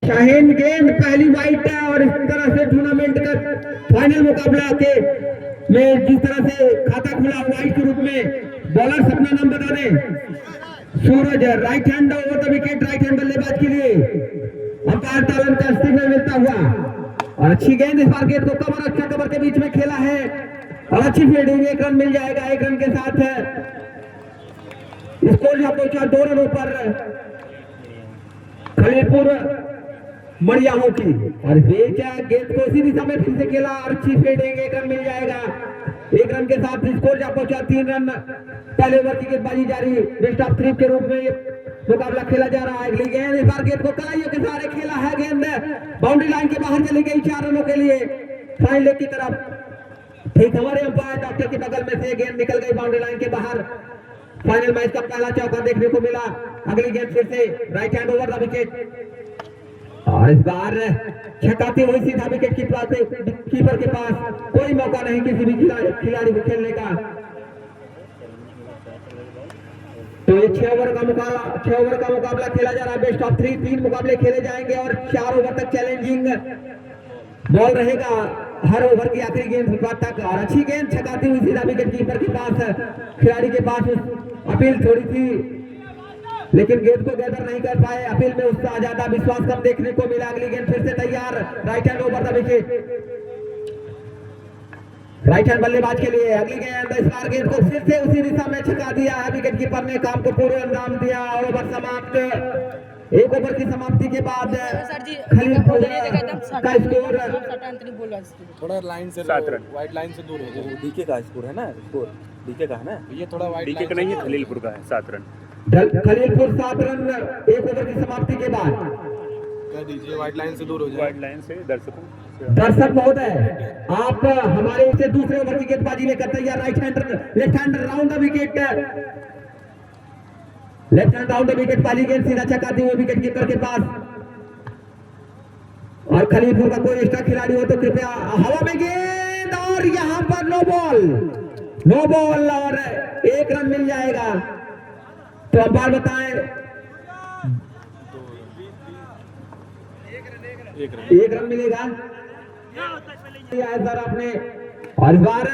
शाहीन गेंद पहली वाइट है और इस तरह से टूर्नामेंट का फाइनल मुकाबला के में जिस तरह से खाता खुला वाइट के रूप में बॉलर अपना नाम बता दें। Suraj right hand over the wicket, right hand बल्लेबाज के लिए अंपायर तालन का स्टिक मिलता हुआ और अच्छी गेंद इस बार गेंद को कवर, अच्छा कवर के बीच में खेला है और अच्छी फील्डिंग, 1 रन मिल जाएगा। 1 रन के साथ स्कोर यहाँ पहुंचा 2 रनों पर खलीलपुर मड़ियाहों की और बेचा गेंद को इसी दिशा में फिर से खेला और अच्छी फील्डिंग, 1 रन मिल जाएगा। 1 रन के साथ स्कोर जा पहुंचा 3 रन। पहले ओवर की गेंदबाजी जारी, बेस्ट ऑफ 3 के रूप में ये मुकाबला खेला जा रहा है। अगली गेंद इस बार गेंद को कलाइयों के सहारे खेला है, गेंद बाउंड्री लाइन के बाहर चली गई 4 रनों के लिए फाइन लेग की तरफ। ठीक हमारे अंपायर डॉक्टर के बगल में से गेंद निकल गई बाउंड्री लाइन के बाहर। फाइनल मैच का पहला चौका देखने को मिला। अगली गेंद फिर से right hand over the wicket और इस बार छटाती हुई सीधा विकेट कीपर के पास, कोई मौका नहीं किसी भी खिलाड़ी को खेलने का। तो ये 6 ओवर का मुकाबला खेला जा रहा है। बेस्ट ऑफ 3 मुकाबले खेले जाएंगे और 4 ओवर तक चैलेंजिंग बॉल रहेगा हर ओवर की आखिरी गेंद तक। और अच्छी गेंद छकाती हुई सीधा विकेट कीपर के पास, खिलाड़ी के पास अपील थोड़ी थी लेकिन गेंद को गैदर नहीं कर पाए। अपील में उसका ज्यादा विश्वास कम देखने को मिला। अगली गेंद फिर से तैयार, right hand over the wicket, right hand बल्लेबाज के लिए। अगली गेंद इस बार गेंद को फिर से उसी दिशा में छका दिया है। विकेट कीपर ने काम को पूरे अंजाम दिया और ओवर समाप्त। 1 ओवर की समाप्ति के बाद खलीलपुर का स्कोर थोड़ा लाइन से 7 रन, वाइड लाइन से दूर हो जाए। डीके का स्कोर है ना, स्कोर डीके का है ना, ये थोड़ा वाइड डीके का नहीं है, खलीलपुर का है 7 रन। खलीलपुर 7 रन 1 ओवर की समाप्ति के बाद। कह दीजिए वाइड लाइन से दूर हो जाए। वाइड लाइन से दर्शक महोदय, आप हमारे से दूसरे ओवर की गेंदबाजी लेकर तैयार। Left hand round the wicket, left hand round the wicket, पहली गेंद सीधा चकाती हुई विकेट कीपर के पास। और खलीलपुर का कोई एक्स्ट्रा खिलाड़ी हो तो कृपया। हवा में गेंद और यहां पर नो बॉल और 1 रन मिल जाएगा। तो अंपायर बताएं 1 रन मिलेगा सर आपने। और इस बार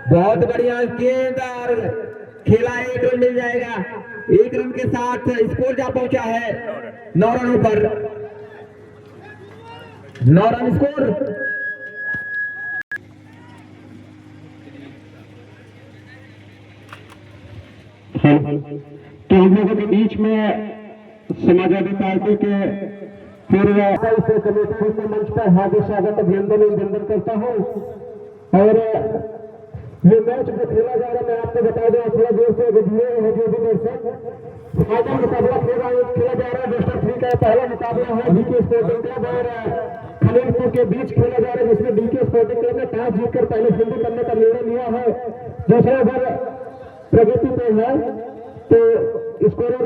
बहुत बढ़िया गेंद और खेला, 1 रन मिल जाएगा। 1 रन के साथ स्कोर जा पहुंचा है 9 रनों पर। 9 रन स्कोर। तो हम लोगों के बीच में समाजवादी पार्टी के पूर्व कमेटी के मंच पर हार्दिक स्वागत अभिनंदन करता हूँ। और ये मैच जो खेला जा रहा है, मैं आपको बता दूं थोड़ा देर से वीडियो है जो भी दर्शक फाइनल मुकाबला खेला जा रहा है। बेस्ट ऑफ 3 का पहला मुकाबला है डीके स्पोर्टिंग क्लब और खलीलपुर के बीच खेला जा रहा है, जिसमें डीके स्पोर्टिंग क्लब ने टॉस जीतकर पहले फील्डिंग करने का निर्णय लिया है। दूसरा ओवर प्रगति पे है तो स्कोरर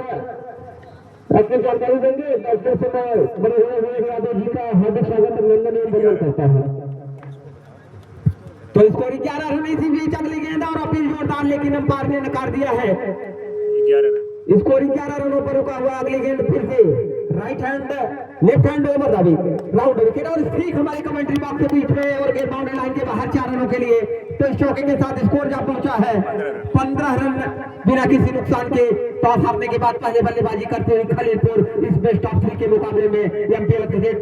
अपनी जानकारी देंगे। दर्शकों से मैं बड़े यादव जी का हार्दिक स्वागत अभिनंदन करता हूँ। तो स्कोर 11 रन इसी बीच। अगली गेंद और अपील जोरदार, लेकिन अंपायर ने नकार दिया है। 11 रन स्कोर 11 रनों पर रुका हुआ। अगली गेंद फिर से right hand left hand over the wicket, round wicket और स्ट्रीक हमारे कमेंट्री बॉक्स के बीच में और गेंद बाउंड्री लाइन के बाहर 4 रनों के लिए। तो इस चौके के साथ स्कोर जा पहुंचा है 15 रन बिना किसी नुकसान के। टॉस हारने के बाद पहले बल्लेबाजी करते हुए खलीलपुर इस बेस्ट ऑफ 3 के मुकाबले में, एमपीएल क्रिकेट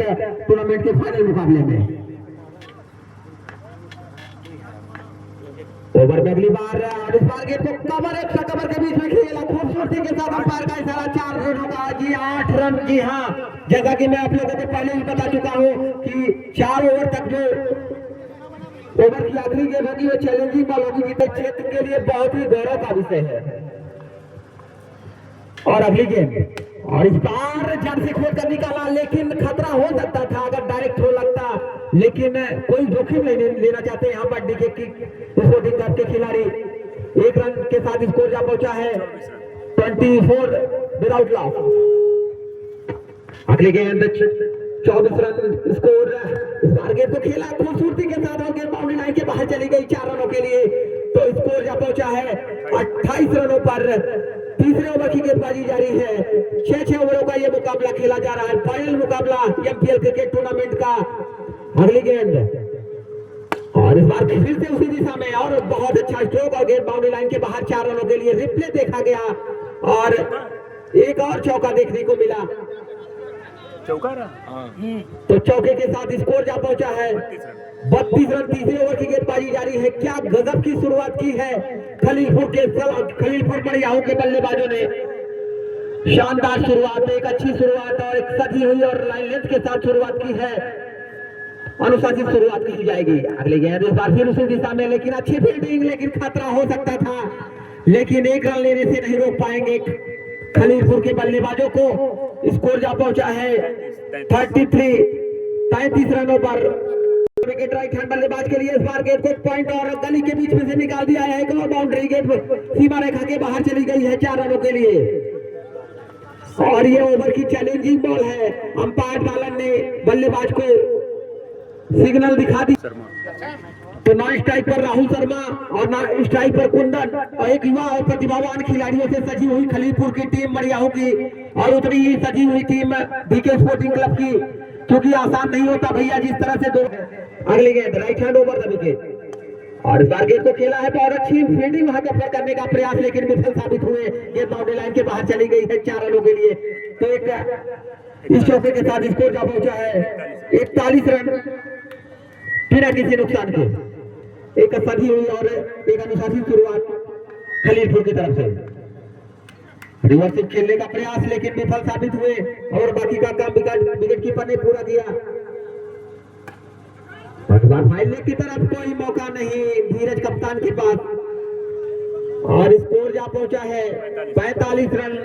टूर्नामेंट के फाइनल मुकाबले में। ओवर में अगली बार इस बार गेंद को कवर, एक्स्ट्रा कवर के बीच में खेला खूबसूरती के साथ अंपायर का इशारा। 4 रनों का जी 8 रन। जी हाँ, जैसा कि मैं आप लोगों को पहले ही बता चुका हूं कि 4 ओवर तक जो ओवर की आखिरी गेंद होगी वो चैलेंजिंग बॉल होगी, तो क्षेत्र के लिए बहुत ही गौरव का विषय है। और अगली गेंद और इस बार जड़ से खोद कर निकाला, लेकिन खतरा हो सकता था अगर डायरेक्ट थ्रो लगता, लेकिन कोई जोखिम नहीं लेना चाहते यहाँ पर डीके की स्पोर्टिंग क्लब के खिलाड़ी। 1 रन के साथ स्कोर जा पहुंचा है 24 विदाउट लॉस। अगली गेंद 24 रन स्कोर। इस बार गेंद को खेला खूबसूरती के साथ और गेंद बाउंड्री लाइन के बाहर चली गई 4 रनों के लिए। तो स्कोर जा पहुंचा है 28 रनों पर तीसरे ओवर की गेंदबाजी जारी है। 6 ओवरों का ये मुकाबला खेला जा रहा है, फाइनल मुकाबला एमपीएल क्रिकेट टूर्नामेंट का। अगली गेंद और इस बार फिर से उसी दिशा में और बहुत अच्छा स्ट्रोक और गेंद बाउंड्री लाइन के बाहर 4 रनों के लिए। रिप्ले देखा गया और एक और चौका देखने को मिला। चौका रहा। तो चौके के साथ स्कोर जा पहुंचा है 32 रन। तीसरे ओवर की गेंदबाजी जारी है। क्या गजब की शुरुआत की है खलीलपुर मड़ियाहू के बल्लेबाजों ने। शानदार शुरुआत, एक अच्छी शुरुआत और एक सजी हुई और लाइन लेंथ के साथ शुरुआत की है। अनुशासित शुरुआत की जाएगी। अगली गेंद इस बार फिर उसी दिशा में, लेकिन अच्छी फील्डिंग, लेकिन खतरा हो सकता था, लेकिन एक रन लेने से नहीं रोक पाएंगे खलीलपुर के बल्लेबाजों को। स्कोर जा पहुंचा है 33 रनों पर। विकेट राइट हैंड बल्लेबाज के लिए इस बार गेंद को पॉइंट और गली के बीच में से निकाल दिया है। एक और बाउंड्री, गेंद सीमा रेखा के बाहर चली गई है 4 रनों के लिए। और ये ओवर की चैलेंजिंग बॉल है। अंपायर दालन ने बल्लेबाज को सिग्नल दिखा दी। तो नॉन स्ट्राइक पर राहुल शर्मा और नॉन स्ट्राइक पर कुंदन और एक युवा और प्रतिभावान खिलाड़ियों से सजी हुई खलीलपुर की टीम मड़ियाहू की और उतनी ही सजी हुई टीम बीके स्पोर्टिंग क्लब की, क्योंकि आसान नहीं होता भैया जिस तरह से दो। अगली गेंद right hand over the wicket और इस बार गेंद को खेला है और अच्छी फील्डिंग वहां पर करने का प्रयास, लेकिन विफल साबित हुए। गेंद बाउंड्री लाइन के बाहर चली गई है 4 रनों के लिए। तो एक इस चौके के साथ स्कोर जा पहुंचा है 41 रन बिना किसी नुकसान के। एक सदी हुई और एक अनुशासित शुरुआत खलीलपुर की तरफ से। रिवर्स खेलने का प्रयास, लेकिन विफल साबित हुए और बाकी का काम विकेट कीपर ने पूरा किया। फाइनल की तरफ कोई मौका नहीं धीरज कप्तान के पास और स्कोर जा पहुंचा है 45 रन।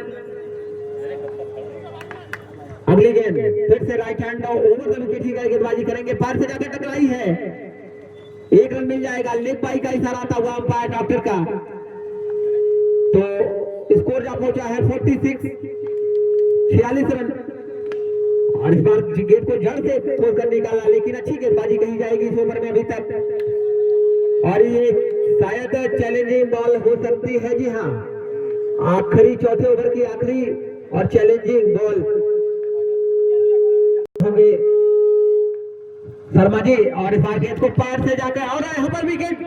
अगली गेंद फिर से right hand over the wicket ही गेंदबाजी करेंगे। पैर से जाकर टकराई है, 1 रन मिल जाएगा। लेग बाई का इशारा आता हुआ अंपायर डॉक्टर का। तो स्कोर जा पहुंचा है 46 रन और इस बार गेंद को जड़ से खोल कर निकाला, लेकिन अच्छी गेंदबाजी कही जाएगी इस ओवर में अभी तक। और ये शायद चैलेंजिंग बॉल हो सकती है। जी हाँ, आखिरी चौथे ओवर की आखिरी और चैलेंजिंग बॉल होंगे शर्मा जी। और इस बार गेंद को पैर से जाकर और यहाँ पर विकेट,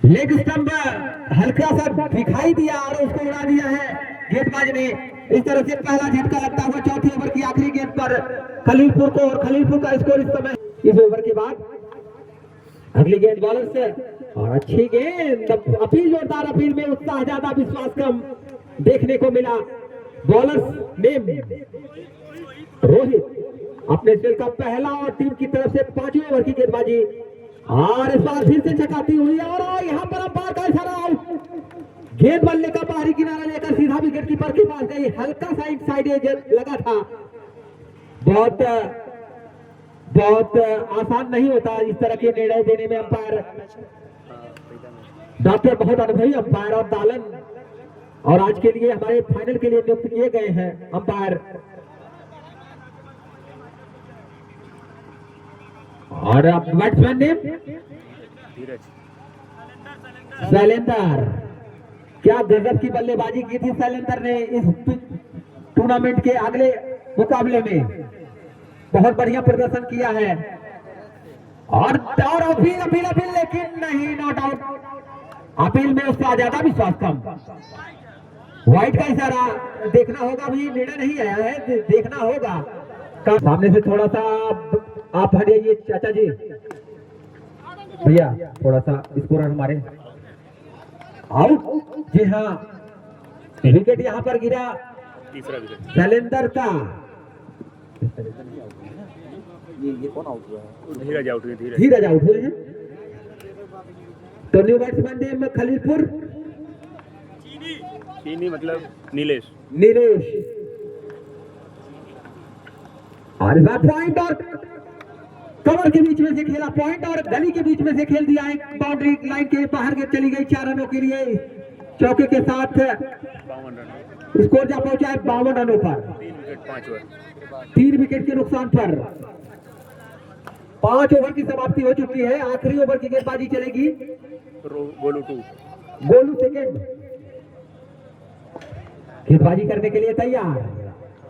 लेग स्टंप हल्का सा दिखाई दिया और उसको उड़ा दिया है गेंदबाज ने। इस तरह से पहला झटका लगता हुआ चौथे ओवर की आखिरी गेंद पर खलीलपुर को, और खलीलपुर का स्कोर इस समय इस ओवर के बाद। अगली गेंद बॉलर से और अच्छी गेंद, अपील जोरदार, अपील में उत्साह ज्यादा विश्वास कम देखने को मिला। बॉलर नेम रोहित अपने खेल का पहला और टीम की तरफ से 5वें ओवर की गेंदबाजी और इस बार फिर से चकाती हुई और यहाँ पर अंपायर का इशारा। गेंद बल्ले का बाहरी किनारा लेकर सीधा विकेट कीपर के पास गई। हल्का सा साइड एज लगा था। बहुत आसान नहीं होता इस तरह के निर्णय देने में अंपायर। डॉक्टर बहुत अनुभवी अंपायर और दालन और आज के लिए हमारे फाइनल के लिए नियुक्त किए गए हैं अंपायर। और अब बैट्समैन नेम शैलेंदर। क्या गजब की बल्लेबाजी की थी शैलेंदर ने इस टूर्नामेंट के अगले मुकाबले में, बहुत बढ़िया प्रदर्शन किया है। और अपील लेकिन नहीं, नॉट आउट। अपील में उसका ज्यादा विश्वास कम। व्हाइट का इशारा देखना होगा, अभी निर्णय नहीं आया है, देखना होगा। सामने से थोड़ा सा आप हटिए चाचा जी, भैया थोड़ा सा स्कोर हमारे आउट। जी हाँ, विकेट यहाँ पर गिरा तीसरा विकेट शैलेंदर का। ये कौन आउट हुआ है? धीरज आउट हुए। धीरज आउट हुए हैं। तो न्यू बैट्समैन नेम खलीलपुर चीनी मतलब नीलेश। और पॉइंट और कवर के बीच में से खेला, पॉइंट और गली के बीच में से खेल दिया। एक बाउंड्री लाइन के बाहर के चली गई 4 रनों के लिए। चौके के साथ 52 रन स्कोर जा पहुंचा है 52 रनों पर। 3 विकेट के नुकसान पर 5 ओवर की समाप्ति हो चुकी है। आखिरी ओवर की गेंदबाजी चलेगी। गोलू 2 गोलू सेकेंड गेंदबाजी करने के लिए तैयार।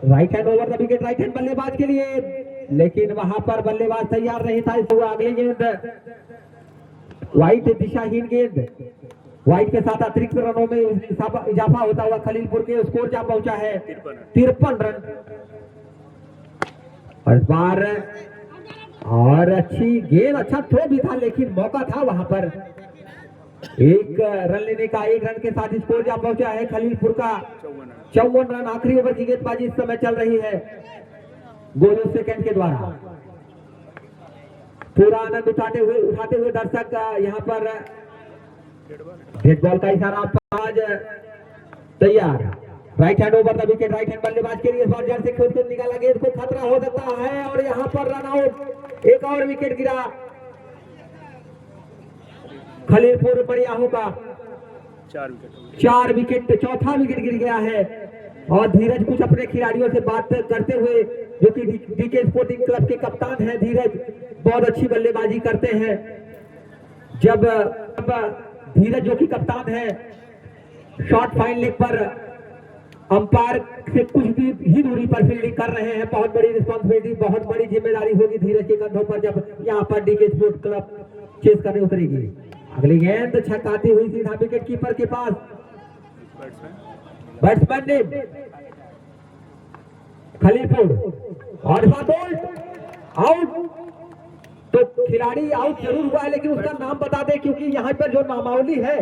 Right hand over the wicket, right hand बल्लेबाज के लिए, लेकिन वहां पर बल्लेबाज तैयार नहीं था। इसको अगली गेंद वाइट, दिशाहीन गेंद। वाइट के साथ अतिरिक्त रनों में इजाफा होता हुआ खलीलपुर के स्कोर जा पहुंचा है 53 रन। और इस बार और अच्छी गेंद, अच्छा थ्रो भी था, लेकिन मौका था वहां पर। एक रन लेने का, एक रन के साथ स्कोर जा पहुंचा है खलीलपुर का 54 रन। आखिरी ओवर की गेंदबाजी इस समय चल रही है गोलू सेकंड के द्वारा। पूरा आनंद उठाते हुए दर्शक यहाँ पर रेड बॉल का इशारा आज तैयार। Right hand over the wicket, right hand बल्लेबाज के लिए इस बार जड़ से खेल कर निकाला गेंद को, खतरा हो सकता है और यहाँ पर रन आउट। एक और विकेट गिरा खलीलपुर बड़ियाहू का। 4 विकेट, चौथा विकेट गिर गया है। और धीरज कुछ अपने खिलाड़ियों से बात करते हुए, जो कि डीके स्पोर्टिंग क्लब के कप्तान हैं धीरज, बहुत अच्छी बल्लेबाजी करते हैं। जब धीरज जो कि कप्तान है, शॉर्ट फाइन लेग पर अंपायर से कुछ ही दूरी पर फील्डिंग कर रहे हैं। बहुत बड़ी रिस्पॉन्सिबिलिटी, बहुत बड़ी जिम्मेदारी होगी धीरज के कंधों पर जब यहाँ पर डीके स्पोर्ट्स क्लब चेस करने उतरेगी। अगली गेंद छक्काती हुई सीधा विकेट कीपर के पास। बैट्समैन ने खलीलपुर और आउट। तो खिलाड़ी आउट जरूर हुआ है, लेकिन उसका नाम बता दें, क्योंकि यहाँ पर जो नामावली है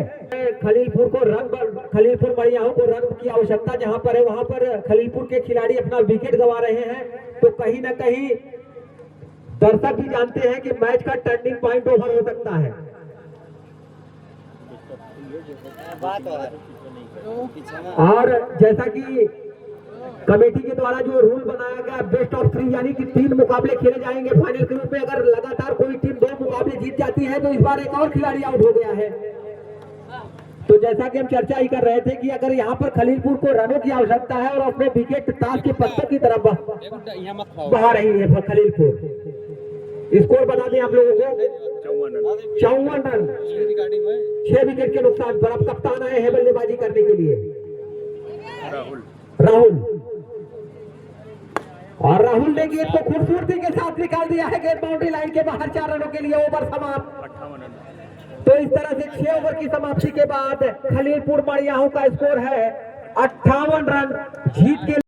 खलीलपुर बड़ियाहू को रन की आवश्यकता जहां पर है, वहां पर खलीलपुर के खिलाड़ी अपना विकेट गंवा रहे हैं। तो कहीं ना कहीं दर्शक भी जानते हैं कि मैच का टर्निंग पॉइंट ओवर हो सकता है। और जैसा कि कमेटी के द्वारा जो रूल बनाया गया, बेस्ट ऑफ 3 यानी कि 3 मुकाबले खेले जाएंगे फाइनल के रूप में। अगर लगातार कोई टीम 2 मुकाबले जीत जाती है तो इस बार एक और खिलाड़ी आउट हो गया है। तो जैसा कि हम चर्चा ही कर रहे थे कि अगर यहाँ पर खलीलपुर को रनों की आवश्यकता है और अपने विकेट ताश के पत्तों की तरफ बहा रही है खलीलपुर। स्कोर बता दें आप लोगों को, 54 रन, 6 विकेट के नुकसान पर। अब कप्तान आए हैं बल्लेबाजी करने के लिए, राहुल। और राहुल ने गेंद को खूबसूरती के साथ निकाल दिया है गेंद बाउंड्री लाइन के बाहर। 4 रनों के लिए ओवर समाप्त। तो इस तरह से 6 ओवर की समाप्ति के बाद खलीलपुर बड़ियाहू का स्कोर है 58 रन। जीत के